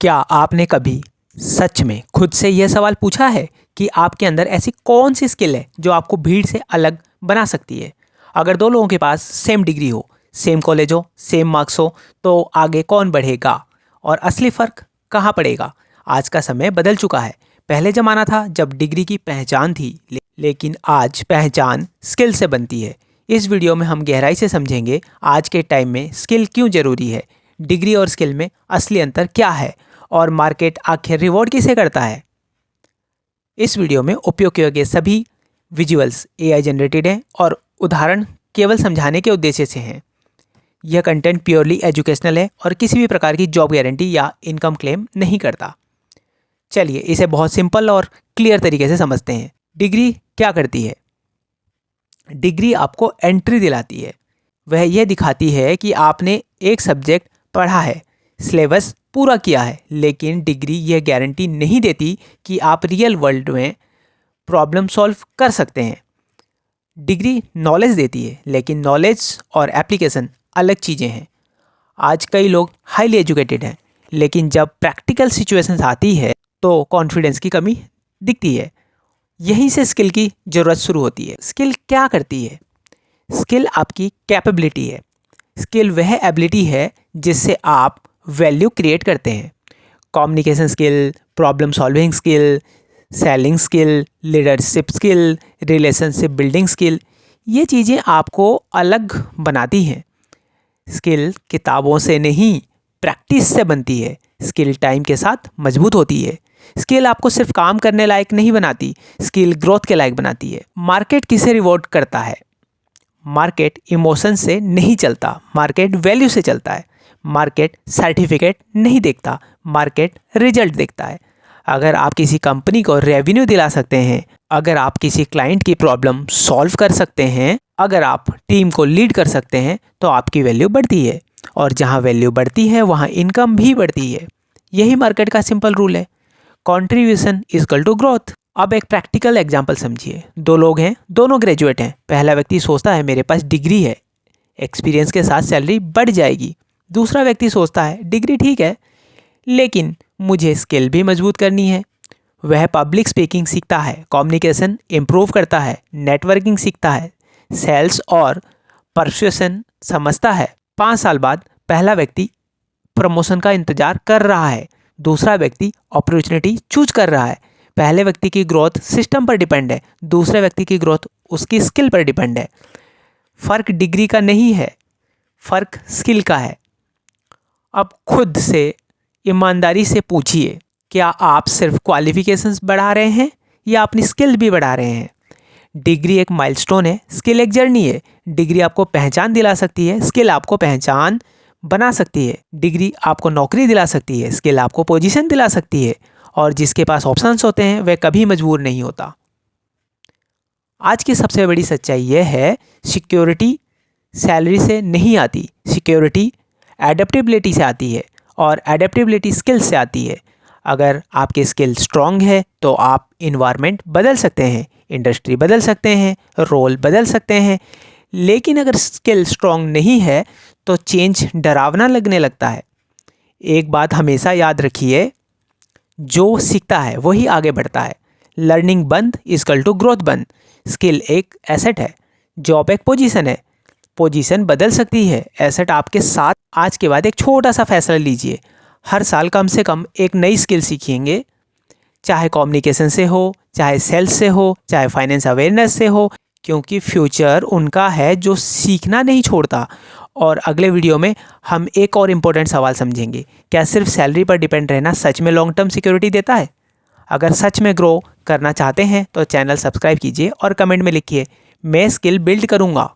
क्या आपने कभी सच में खुद से यह सवाल पूछा है कि आपके अंदर ऐसी कौन सी स्किल है जो आपको भीड़ से अलग बना सकती है? अगर दो लोगों के पास सेम डिग्री हो, सेम कॉलेज हो, सेम मार्क्स हो, तो आगे कौन बढ़ेगा और असली फ़र्क कहाँ पड़ेगा? आज का समय बदल चुका है। पहले ज़माना था जब डिग्री की पहचान थी, लेकिन आज पहचान स्किल से बनती है। इस वीडियो में हम गहराई से समझेंगे आज के टाइम में स्किल क्यों ज़रूरी है, डिग्री और स्किल में असली अंतर क्या है और मार्केट आखिर रिवॉर्ड किसे करता है। इस वीडियो में उपयोग किए गए सभी विजुअल्स एआई जनरेटेड हैं और उदाहरण केवल समझाने के उद्देश्य से हैं। यह कंटेंट प्योरली एजुकेशनल है और किसी भी प्रकार की जॉब गारंटी या इनकम क्लेम नहीं करता। चलिए इसे बहुत सिंपल और क्लियर तरीके से समझते हैं। डिग्री क्या करती है? डिग्री आपको एंट्री दिलाती है। वह यह दिखाती है कि आपने एक सब्जेक्ट पढ़ा है, सिलेबस पूरा किया है, लेकिन डिग्री यह गारंटी नहीं देती कि आप रियल वर्ल्ड में प्रॉब्लम सॉल्व कर सकते हैं। डिग्री नॉलेज देती है, लेकिन नॉलेज और एप्लीकेशन अलग चीज़ें हैं। आज कई लोग हाईली एजुकेटेड हैं, लेकिन जब प्रैक्टिकल सिचुएशंस आती है तो कॉन्फिडेंस की कमी दिखती है। यहीं से स्किल की ज़रूरत शुरू होती है। स्किल क्या करती है? स्किल आपकी कैपेबिलिटी है। स्किल वह एबिलिटी है जिससे आप वैल्यू क्रिएट करते हैं। Communication skill, problem solving skill, selling skill, leadership skill, relationship building skill, ये चीज़ें आपको अलग बनाती हैं। स्किल किताबों से नहीं, प्रैक्टिस से बनती है। स्किल टाइम के साथ मजबूत होती है। स्किल आपको सिर्फ काम करने लायक नहीं बनाती, स्किल ग्रोथ के लायक बनाती है। मार्केट किसे रिवॉर्ड करता है? मार्केट इमोशन से नहीं चलता, मार्केट वैल्यू से चलता है। मार्केट सर्टिफिकेट नहीं देखता, मार्केट रिजल्ट देखता है। अगर आप किसी कंपनी को रेवेन्यू दिला सकते हैं, अगर आप किसी क्लाइंट की प्रॉब्लम सॉल्व कर सकते हैं, अगर आप टीम को लीड कर सकते हैं, तो आपकी वैल्यू बढ़ती है और जहां वैल्यू बढ़ती है वहां इनकम भी बढ़ती है। यही मार्केट का सिंपल रूल है। Contribution equal to growth. अब एक प्रैक्टिकल एग्जांपल समझिए। दो लोग हैं, दोनों ग्रेजुएट हैं। पहला व्यक्ति सोचता है मेरे पास डिग्री है, एक्सपीरियंस के साथ सैलरी बढ़ जाएगी। दूसरा व्यक्ति सोचता है डिग्री ठीक है, लेकिन मुझे स्किल भी मजबूत करनी है। वह पब्लिक स्पीकिंग सीखता है, कम्युनिकेशन इम्प्रूव करता है, नेटवर्किंग सीखता है, सेल्स और परसुएशन समझता है। 5 साल बाद पहला व्यक्ति प्रमोशन का इंतजार कर रहा है, दूसरा व्यक्ति अपॉर्चुनिटी चूज कर रहा है। पहले व्यक्ति की ग्रोथ सिस्टम पर डिपेंड है, दूसरे व्यक्ति की ग्रोथ उसकी स्किल पर डिपेंड है। फ़र्क डिग्री का नहीं है, फ़र्क स्किल का है। अब खुद से ईमानदारी से पूछिए, क्या आप सिर्फ क्वालिफिकेशंस बढ़ा रहे हैं या अपनी स्किल भी बढ़ा रहे हैं? डिग्री एक माइलस्टोन है, स्किल एक जर्नी है। डिग्री आपको पहचान दिला सकती है, स्किल आपको पहचान बना सकती है। डिग्री आपको नौकरी दिला सकती है, स्किल आपको पोजीशन दिला सकती है। और जिसके पास ऑप्शंस होते हैं वह कभी मजबूर नहीं होता। आज की सबसे बड़ी सच्चाई यह है, सिक्योरिटी सैलरी से नहीं आती, सिक्योरिटी एडेप्टेबिलिटी से आती है और एडेप्टेबिलिटी स्किल से आती है। अगर आपकी स्किल स्ट्रांग है तो आप इन्वायरमेंट बदल सकते हैं, इंडस्ट्री बदल सकते हैं, रोल बदल सकते हैं। लेकिन अगर स्किल स्ट्रांग नहीं है तो चेंज डरावना लगने लगता है। एक बात हमेशा याद रखिए, जो सीखता है वही आगे बढ़ता है। लर्निंग बंद इक्वल टू ग्रोथ बंद। स्किल एक एसेट है, जॉब एक पोजीशन है। पोजीशन बदल सकती है, एसेट आपके साथ। आज के बाद एक छोटा सा फैसला लीजिए, हर साल कम से कम एक नई स्किल सीखेंगे, चाहे कम्युनिकेशन से हो, चाहे सेल्स से हो, चाहे फाइनेंस अवेयरनेस से हो, क्योंकि फ्यूचर उनका है जो सीखना नहीं छोड़ता। और अगले वीडियो में हम एक और इम्पोर्टेंट सवाल समझेंगे, क्या सिर्फ सैलरी पर डिपेंड रहना सच में लॉन्ग टर्म सिक्योरिटी देता है? अगर सच में ग्रो करना चाहते हैं तो चैनल सब्सक्राइब कीजिए और कमेंट में लिखिए, मैं स्किल बिल्ड करूँगा।